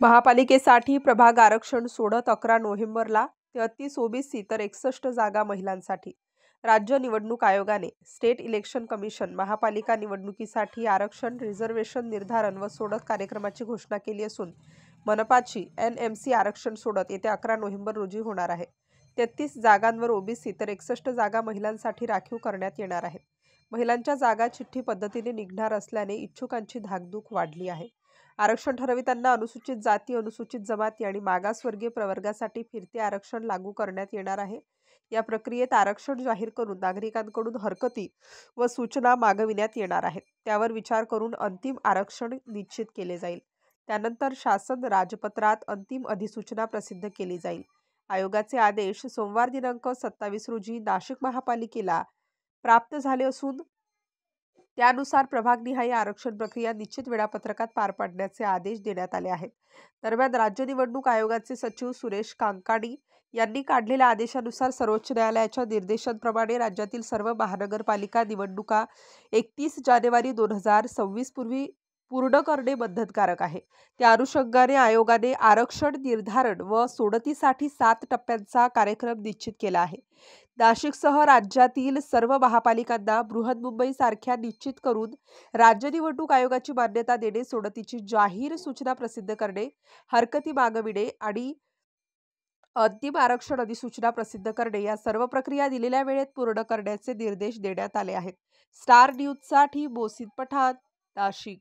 महापालिकेसाठी प्रभाग आरक्षण सोडत 11 नोव्हेंबरला 33 ओबीसी तर 61 जागा महिलांसाठी। राज्य निवडणूक आयोगाने स्टेट इलेक्शन कमिशन महापालिका निवडणुकीसाठी आरक्षण रिझर्वेशन निर्धारण व सोडत कार्यक्रमाची घोषणा केली असून मनपाची NMC आरक्षण सोडत येत्या 11 नोव्हेंबर रोजी होणार आहे। 33 जागांवर ओबीसी तर 61 जागा महिलांसाठी राखीव करण्यात येणार आहेत। महिलांच्या जागा चिठ्ठी पद्धतीने निघणार असल्याने इच्छुकांची धाकधूक वाढली आहे। आरक्षण ठरविताना अनुसूचित जाती, अनुसूचित जमाती आणि मागासवर्गीय प्रवर्गासाठी फिरते आरक्षण लागू करण्यात येणार आहे। या प्रक्रियेत आरक्षण जाहीर करून नागरिकांकडून हरकती व सूचना मागविण्यात येणार आहेत। त्यावर विचार करून अंतिम आरक्षण निश्चित केले जाईल। त्यानंतर शासन राजपत्रात अंतिम अधिसूचना प्रसिद्ध केली जाईल। आयोगाचे आदेश सोमवार दिनांक 27 रोजी नाशिक महापालिकेला प्राप्त झाले असून त्यानुसार प्रभागनिहाय आरक्षण प्रक्रिया निश्चित वेळापत्रकात पार पाडण्याचे आदेश देण्यात आले आहेत। दरम्यान राज्य निवडणूक आयोगाचे सचिव सुरेश कांकाणी यांनी काढलेल्या आदेशानुसार सर्वोच्च न्यायालयाच्या निर्देशांप्रमाणे राज्यातील सर्व महानगरपालिका निवडणुका 31 जानेवारी 2026 पूर्वी पूर्ण करणे बंधनकारक आहे। त्या अनुषंगाने आयोगाने आरक्षण निर्धारण व सोडतीसाठी 7 टप्प्यांचा कार्यक्रम निश्चित केला आहे। नाशिकसह राज्यातील सर्व महापालिकांना बृहन्मुंबई सारख्या निश्चित करून राज्य निवडणूक आयोगाची मान्यता देणे, सोडतीची जाहीर सूचना प्रसिद्ध करणे, हरकती मागविणे आणि अंतिम आरक्षण अधिसूचना प्रसिद्ध करणे या सर्व प्रक्रिया दिलेल्या वेळेत पूर्ण करण्याचे निर्देश देण्यात आले आहेत। स्टार न्यूजसाठी मोहसिन पठाण, नाशिक।